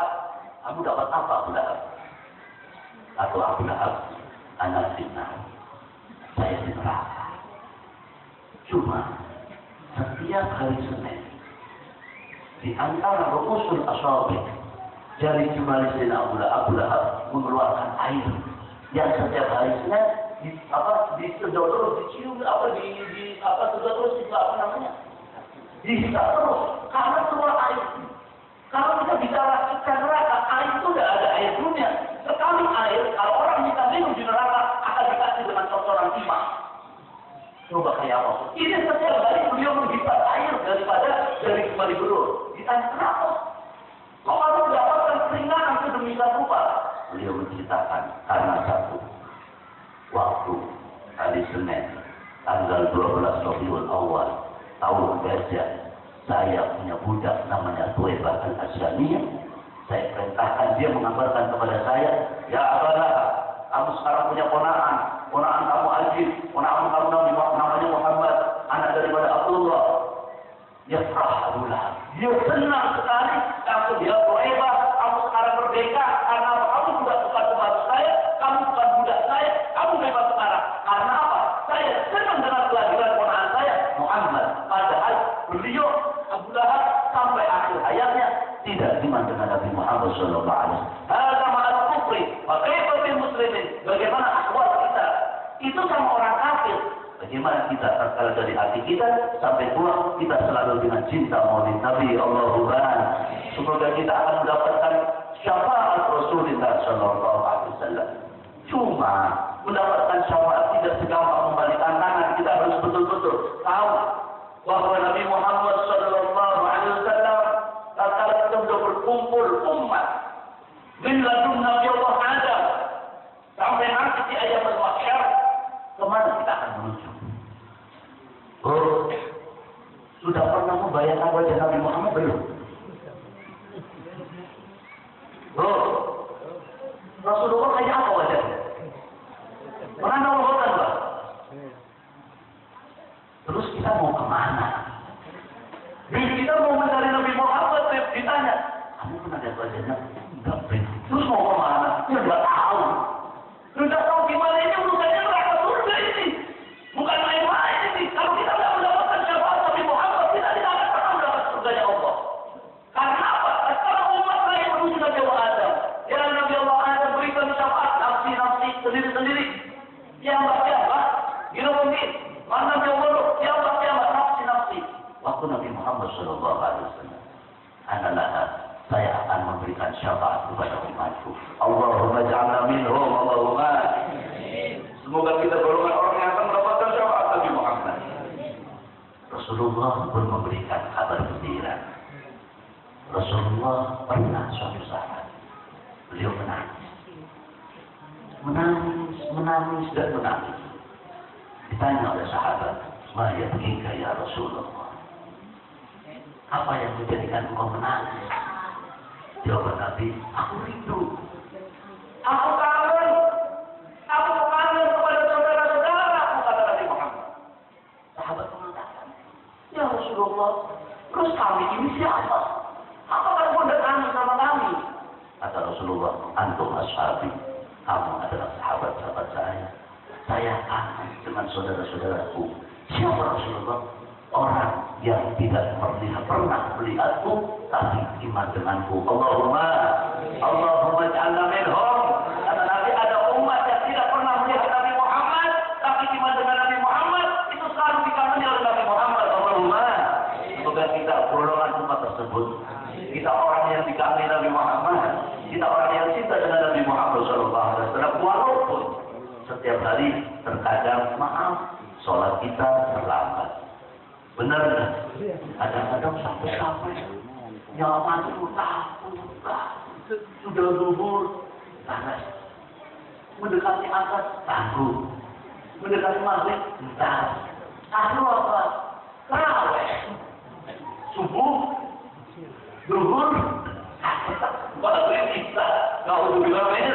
A: Kamu dapat apa Abu Lahab? Atau Abu Lahab, anak fitnah. Saya di neraka. Cuma setiap hari Senin di antara rukusul asabi jari jemari Sayyidina Abu Lahab mengeluarkan air yang setiap hari Senin disedot terus, dicium sedot terus dihisap terus karena keluar air. Kalau kita bicara ikan neraka, air itu tidak ada air dunia. Sekali air, kalau orang bisa minum di neraka akan dikasih dengan kotoran timah. Coba kayak apa? Ini setiap hari beliau menghisap air dari kembali berur. Ditanya kenapa Rabiul Awal tahun gajah, saya punya budak namanya Tuwaibah Al-Aslamiyah. Saya perintahkan dia mengabarkan kepada saya, ya Abdullah, kamu sekarang punya ponaan kamu Ajib, ponaan kamu namanya Muhammad, anak daripada Abdullah. Dia farahulah, dia senang sekali. Langsung dia Tuwaibah, kamu sekarang merdeka karena kamu bukan budak saya, kamu bukan budak saya, kamu bebas sekarang. Karena apa? Saya senang dengan kelahiran ponaan saya Muhammad. Padahal beliau Abu Lahab sampai akhir hayatnya tidak iman dengan Nabi Muhammad sallallahu alaihi wasallam. Hada ma'al kufri wa kaifa bil muslimin. Bagaimana ahwal kita? Itu sama orang kafir. Bagaimana kita tatkala dari hati kita sampai pulang kita selalu dengan cinta maulid Nabi Allahumma. Semoga kita akan mendapatkan syafaat Rasulullah sallallahu alaihi wasallam. Cuma mendapatkan syafaat tidak segampang membalikan tangan. Kita harus betul-betul tahu bahwa Nabi Muhammad sallallahu alaihi wasallam tatkala kita sudah berkumpul umat min ladun Nabi Allah Adam sampai nanti di ayat al-mahsyar, kemana kita akan menuju? Oh, sudah pernah membayangkan wajah Nabi Muhammad belum? Oh, Rasulullah kayak apa wajahnya? Pernah nongolkan, Pak? Terus kita mau kemana? Kita mau mencari Nabi Muhammad, ditanya, kamu pernah lihat wajahnya? Enggak, terus mau kemana? Ya enggak tahu. Enggak tahu gimana ini urusannya neraka surga ini. Bukan main-main ini. Kalau kita tidak mendapatkan syafaat Nabi Muhammad, kita tidak akan pernah mendapat surganya Allah. Karena apa? Karena umat lain menuju Nabi Allah Adam. Ya Nabi Allah Adam berikan syafaat nafsi sendiri-sendiri. Kiamat, gila mungkin. Mana Nabi Allah, kiamat, nafsi. Waktu Nabi Muhammad sallallahu alaihi wasallam, adalah saya akan memberikan syafaat kepada umatku. Allahumma ja'alna minhum, Allahumma. Semoga kita golongan orang yang akan mendapatkan syafaat Nabi Muhammad. Rasulullah pun memberikan kabar gembira. Rasulullah pernah suatu saat beliau menangis dan menangis. Ditanya oleh sahabat, "Ma yabkika ya Rasulullah? Apa yang menjadikan engkau menangis?" Jawab Nabi, "Aku rindu. Aku kangen. Aku kangen kepada saudara-saudaraku," kata Nabi Muhammad. Sahabat mengatakan, "Ya Rasulullah, terus kami ini siapa? Apakah engkau tidak kangen sama kami?" Kata Rasulullah, "Antum ashabi. Kamu adalah sahabat-sahabat saya. Saya kangen dengan saudara-saudaraku." Siapa Rasulullah? Orang yang tidak pernah melihatku tapi iman denganku. Allahumma ja'alna minhum. Kata Nabi, ada umat yang tidak pernah melihat Nabi Muhammad tapi iman dengan Nabi Muhammad, itu selalu dikagumi oleh Nabi Muhammad. Allahumma. Semoga kita golongan umat tersebut. Kita orang yang dikagumi Nabi Muhammad. Kita orang yang cinta dengan Nabi Muhammad sallallahu alaihi wasallam. Walaupun setiap hari terkadang maaf sholat kita terlambat. Benar kan? Kadang-kadang sampai nyaman itu takut, sudah zuhur, panas. Mendekati asar, takut. Mendekati maghrib, entar. Lalu apa? Tarawih. Subuh, zuhur, maghrib kita. Na'udzubillah min.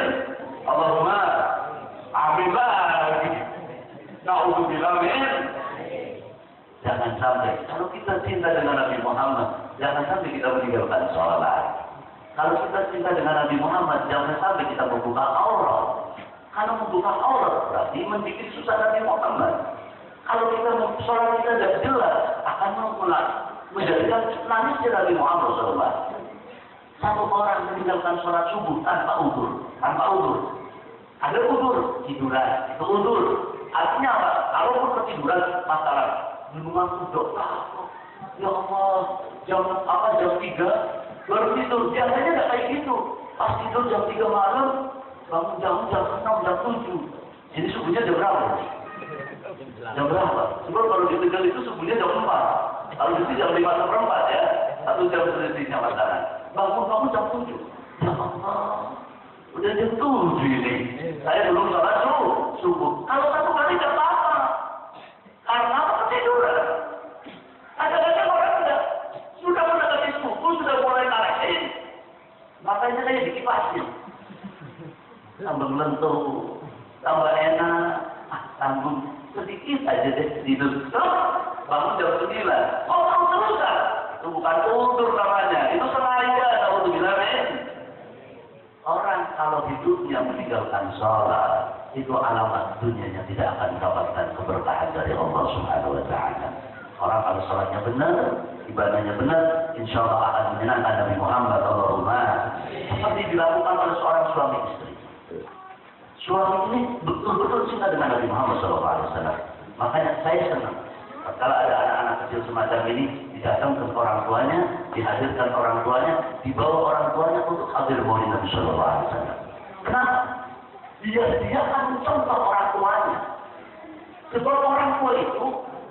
A: Allahumma amin lagi. Na'udzubillah min. Jangan sampai, kalau kita cinta dengan Nabi Muhammad, jangan sampai kita meninggalkan sholat. Kalau kita cinta dengan Nabi Muhammad, jangan sampai kita membuka aurat. Kalau membuka aurat berarti membuat susah Nabi Muhammad. Kalau kita sholat kita tidak jelas, akan menjadikan nangisnya Nabi Muhammad SAW. Satu orang meninggalkan sholat subuh tanpa udzur. Ada udzur, tiduran, itu udzur. Artinya apa? Kalau ketiduran, masalah. Menunggu doa, ya Allah, jam 3 baru tidur. Biasanya nggak kayak gitu. Pas tidur jam 3 malam, bangun jam 6, jam 7. Jadi subuhnya jam berapa? Jam berapa? Sebab kalau di Tegal itu subuhnya jam 4. Kalau di sini jam 5:04 ya. 1 jam selisihnya pasangan. Bangun jam 7. Ya Allah, udah jam 7 ini. Saya belum sholat subuh. Kalau satu kali nggak apa-apa. Karena apa? Ketidur. Partainya kayak dikipasin. Tambah lentur, tambah enak, tanggung sedikit aja deh tidur. Bangun jam 9. Oh, kamu terusan. Itu bukan uldur namanya. Itu sengaja. Kalau bilang orang kalau hidupnya meninggalkan sholat, itu alamat dunianya tidak akan mendapatkan keberkahan dari Allah Subhanahu wa Ta'ala. Orang kalau sholatnya benar, ibadahnya benar, insya Allah akan menyenangkan Nabi Muhammad Allahumma. Seperti dilakukan oleh seorang suami istri. Suami ini betul-betul cinta dengan Nabi Muhammad SAW. Makanya saya senang kalau ada anak-anak kecil semacam ini didatangkan ke orang tuanya, dihadirkan orang tuanya, dibawa orang tuanya untuk hadir maulid Nabi SAW. Kenapa? Dia akan mencontoh orang tuanya. Sebab orang tua itu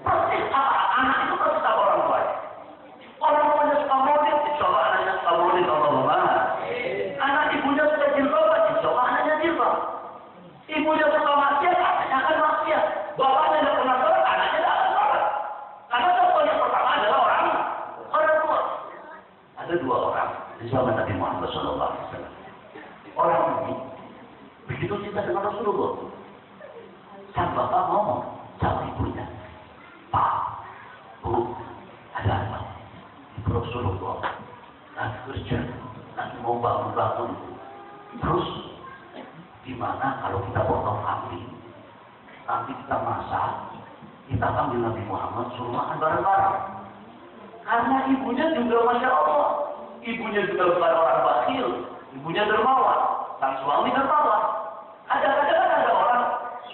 A: persis apa? Anak itu persis apa orang tuanya? Orang tuanya suka maulid, insya Allah anaknya suka maulid, Allahumma. Anak ibunya suka jilbab, insya Allah anaknya jilbab. Ibunya suka maksiat, anaknya akan maksiat. Bapaknya tidak pernah sholat, anaknya tidak akan sholat. Karena contoh yang pertama adalah orang tua. Ada dua orang di zaman Nabi Muhammad SAW. Orang ini begitu cinta dengan Rasulullah. Sang bapak ngomong sama ibunya, Pak, Bu, ada apa? Ibu Rasulullah lagi kerja, lagi mau bangun-bangun. Terus gimana kalau kita potong kambing, nanti kita masak, kita panggil Nabi Muhammad suruh makan bareng-bareng. Karena ibunya juga Masya Allah, ibunya juga bukan orang bakhil, ibunya dermawan, sang suami dermawan. Kadang-kadang ada orang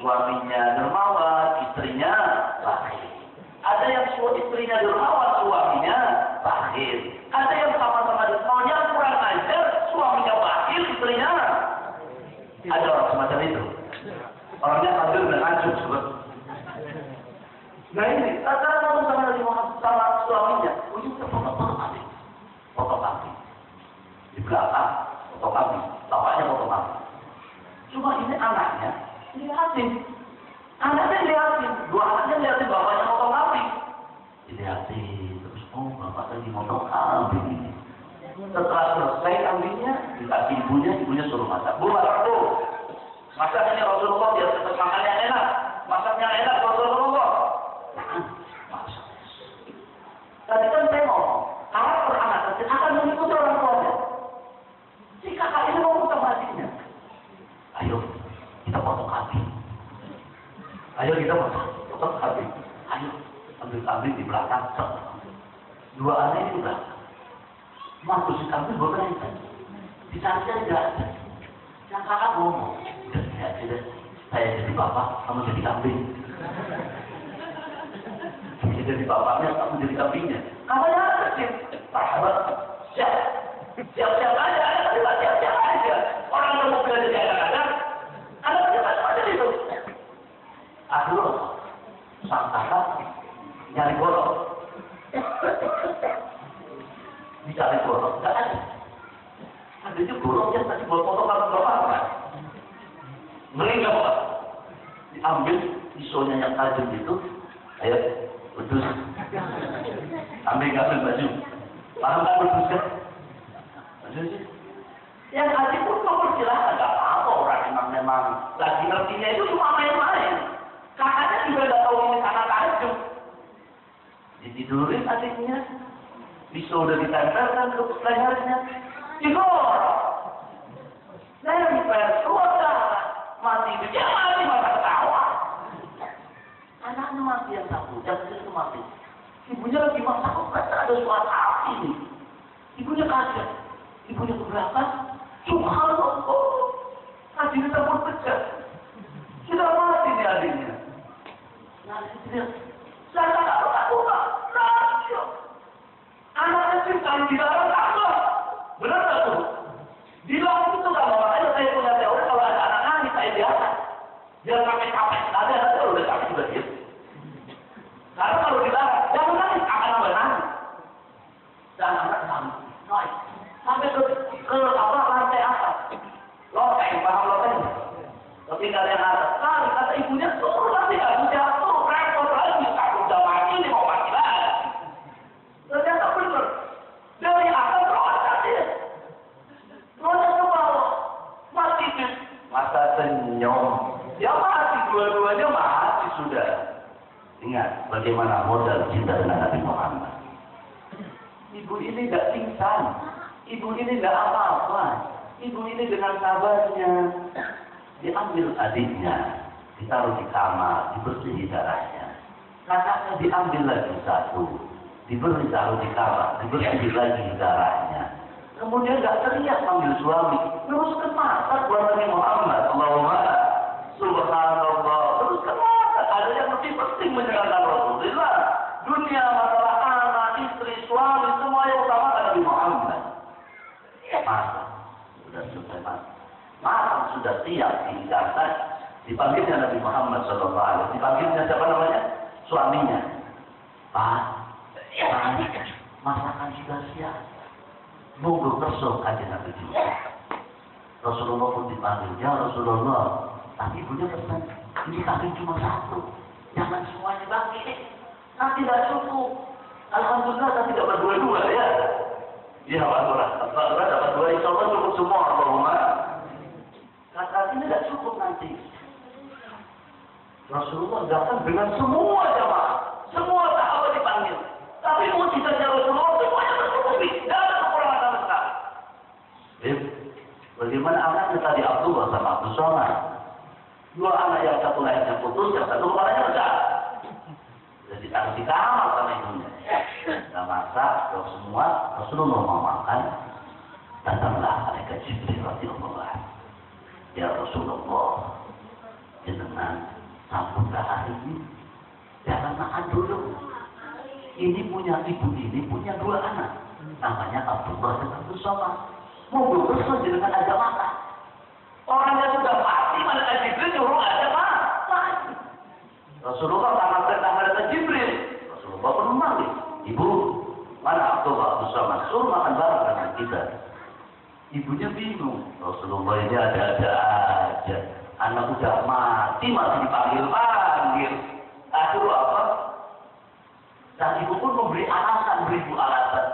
A: suaminya dermawan, istrinya bakhil. Ada yang istrinya dermawan, suaminya bakhil. Ada yang sama-sama dermawan, yang kurang ajar, suaminya bakhil, istrinya. Ada orang semacam itu. Orangnya hadir dan hancur sebab. Nah ini, kadang ngomong sama Nabi Muhammad sama suaminya, ujung terpotong kambing. Potong kambing. Di belakang, potong kambing. Bapaknya potong kambing. Cuma ini anaknya lihatin. Anaknya lihatin. Dua anaknya lihatin bapaknya potong kambing. Dilihatin. Terus, oh bapak tadi potong kambing ini. Setelah selesai kambingnya, dikasih ibunya suruh masak. Bu, masak bu. Masaknya Rasulullah biar cepat makan yang enak. Masaknya enak Rasulullah. Masak. Tadi kan saya ngomong, karakter anak kecil akan mengikuti orang tuanya. Si kakak ini mau otomatisnya. Ayo, kita potong kambing. Ayo kita potong kambing. Ayo, ambil kambing di belakang. Dua anak ini belakang. Masuk si kambing berkaitan. Dicari-cari tidak ada. Yang kakak ngomong, udah tidak. Saya jadi bapak, kamu jadi kambing. Saya jadi bapaknya, kamu jadi kambingnya. Kakaknya kecil, sahabat, siap-siap aja, siap-siap aja. Orang yang mau belajar jadi anak-anak, anak-anak macam itu. Aduh, sang kakak nyari golok. Dicari golok, tidak ada. Adanya golok yang tadi buat potong kambing bapak. Mereka Pak, diambil pisaunya yang tajam itu, ayo, bedus. Ambil baju. Paham kan bedus kan? Bedus sih. Yang adik pun mempersilahkan, gak apa-apa orang memang lagi ngertinya itu cuma main-main. Kakaknya juga gak tahu ini sangat tajam. Ditidurin adiknya, pisau udah ditempelkan ke lehernya, digorok. Saya dipersuatkan. Mati, dia mati maka ketawa. Anaknya mati yang satu, yang kecil itu mati. Ibunya lagi masak, kok ada suara api nih. Ibunya kaget. Ibunya ke belakang, subhanallah. Adiknya terpun pecah. Sudah mati nih adiknya. Nah, dia, saya tak tahu, rasio. Anak kecil kalau dilarang takut. Benar tak tuh? Dilarang itu kalau makanya saya punya teori kalau ada anak nangis saya biasa. Dia sampai capek, ada kalau udah capek juga dia. Karena kalau dilarang, jangan nangis, akan nambah nangis. Dan anak nangis, naik sampai ke lantai atas. Loteng, paham loteng? Ketika yang atas, kata ibunya suruh nanti kamu jatuh, repot lagi, kamu udah mati, ini mau mati lagi. Ternyata benar, dari atas loncat dia. senyum. Ya mati, dua-duanya mati sudah. Ingat bagaimana modal cinta dengan Nabi Muhammad. Ibu ini tidak pingsan, ibu ini tidak apa-apa. Ibu ini dengan sabarnya diambil adiknya, ditaruh di kamar, dibersihi darahnya. Kakaknya diambil lagi satu, diberi taruh di kamar, dibersihi lagi darahnya. Kemudian nggak teriak panggil suami, terus ke mata buat Nabi Muhammad. Allahumma subhanallah, terus ke mata. Ada yang lebih penting menyerahkan Rasulullah. Dunia, masalah anak, istri, suami, semua yang utama Nabi Muhammad. Masa sudah selesai masa sudah siap dinikahkan. Dipanggilnya Nabi Muhammad SAW. Dipanggilnya siapa namanya? Suaminya. Pak, masakan sudah siap. Nunggu besok aja Nabi Yusuf. Rasulullah pun dipanggil, ya Rasulullah. Tapi ibunya pesan, ini kambing cuma satu. Jangan semuanya bagi. Nanti tidak cukup. Alhamdulillah nanti dapat dua-dua ya. Ya Alhamdulillah dapat dua, insya Allah cukup semua. Allahumma. Kata ini tidak cukup nanti. Rasulullah datang dengan semua jamaah. Semua sahabat dipanggil. Tapi mujizatnya Rasulullah semuanya tercukupi. Tidak ada kekurangan sama sekali. Bagaimana anaknya tadi Abdullah sama Abdul Somad? Dua anak yang satu lahirnya putus, yang satu kepalanya besar. Sudah ditaruh di kamar sama ibunya. Sudah masak, sudah semua. Rasulullah mau makan. Datanglah malaikat Jibril radhiyallahu anhu. Ya Rasulullah, jenengan sambutlah hari ini. Jangan makan dulu. Ini punya ibu ini punya dua anak. Namanya Abdullah dan Abdul Somad. Mau berusaha dengan ada makan. Orangnya sudah mati, malaikat Jibril nyuruh ada makan. Rasulullah tangan perintah malaikat Jibril. Rasulullah pun memanggil, ibu, mana Abdullah Abdul Somad? Suruh makan bareng dengan kita. Ibunya bingung. Rasulullah ini ada-ada aja. Anak udah mati masih dipanggil-panggil. Aduh apa? Dan ibu pun memberi alasan, beribu alasan.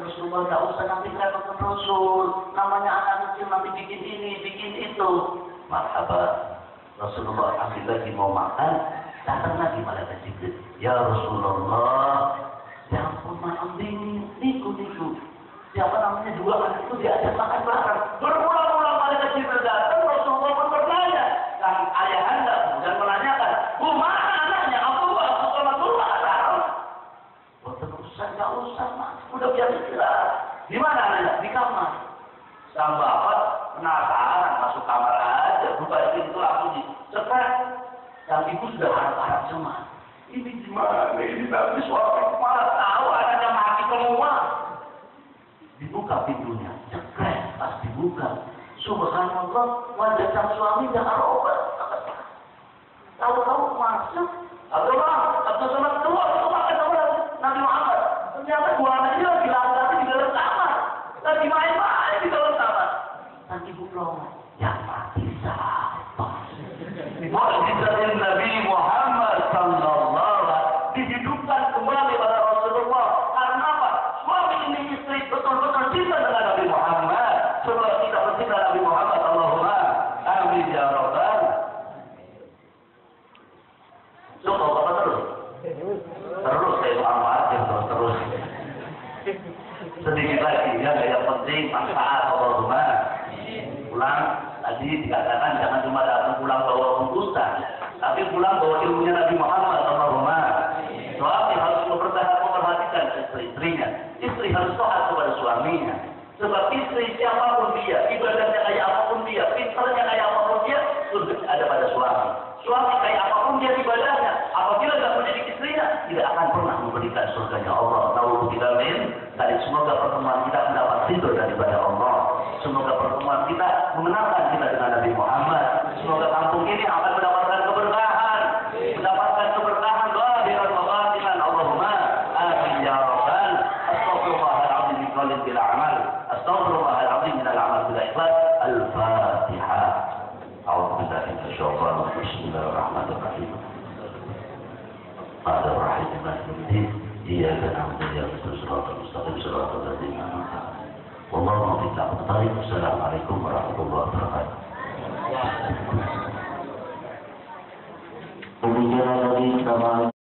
A: Rasulullah tidak usah nanti repotkan Rasul. Namanya anak kecil nanti bikin ini, bikin itu. Marhaba. Rasulullah ambil lagi mau makan. Datang lagi malaikat Jibril. Ya Rasulullah. Ya ampun malam dingin. Niku. Siapa namanya dua anak itu diajak makan bareng. Berulang-ulang malaikat Jibril datang. Rasulullah pun bertanya. Dan ayah anda kemudian menanyakan. Bu mana anaknya? Abdullah. Nggak usah, mas. Udah biasa istirahat. Di mana anaknya? Di kamar. Sang bapak penasaran masuk kamar aja. Buka pintu langsung dicekat. Sang ibu sudah harap-harap cemas. Ini gimana? Ini tapi suara malah tahu anaknya mati semua. Dibuka pintunya, cekrek. Pas dibuka, subhanallah, wajah sang suami dah aroma. Tahu-tahu masuk. Abdul Somad keluar Nabi Muhammad. Ternyata dua anak ini lagi lari di dalam kamar. Lagi main-main di dalam kamar. Dan ibu bilang, yang mati siapa? Mukjizat Nabi Muhammad sallallahu dihidupkan kembali pada Rasulullah. Karena apa? Suami ini istri betul-betul cinta dengan Nabi Muhammad. Sebab kita bercinta Nabi Muhammad. Allahumma amin ya rabbal. Coba apa terus? Terus saya aja terus. Sedikit lagi ya, yang penting manfaat Allahumma. Pulang tadi dikatakan jangan cuma datang pulang bawa bungkusan, tapi pulang bawa ilmunya Nabi Muhammad Allahumma. Suami harus memperhatikan istri-istrinya. Istri harus taat kepada suaminya. Sebab istri siapapun dia, ibadahnya kayak apapun dia, pintarnya kayak apapun dia, surga ada pada suami. Suami kayak apapun dia ibadahnya, apabila tidak menjadi istrinya, tidak akan pernah memberikan surganya Allah. Nauzubillah min dzalik. Semoga pertemuan kita mendapat ridho daripada Allah. Semoga pertemuan kita mengenalkan kita dengan Nabi Muhammad. Semoga kampung ini akan mendapatkan keberkahan, zahiran wa batinan. Allahumma amin ya rabbal. Astaghfirullahaladzim min qalbin bila amal. Astaghfirullahaladzim min al-amal bila ikhlas. Al-Fatihah. A'udzubillahi minasyaitonir rajim. Bismillahirrahmanirrahim. Ar-Rahim Maliki Iyyaka na'budu wa iyyaka nasta'in Shiratal mustaqim shiratal ladzina an'amta 'alaihim ghairil maghdubi 'alaihim waladdallin. Assalamualaikum warahmatullahi wabarakatuh.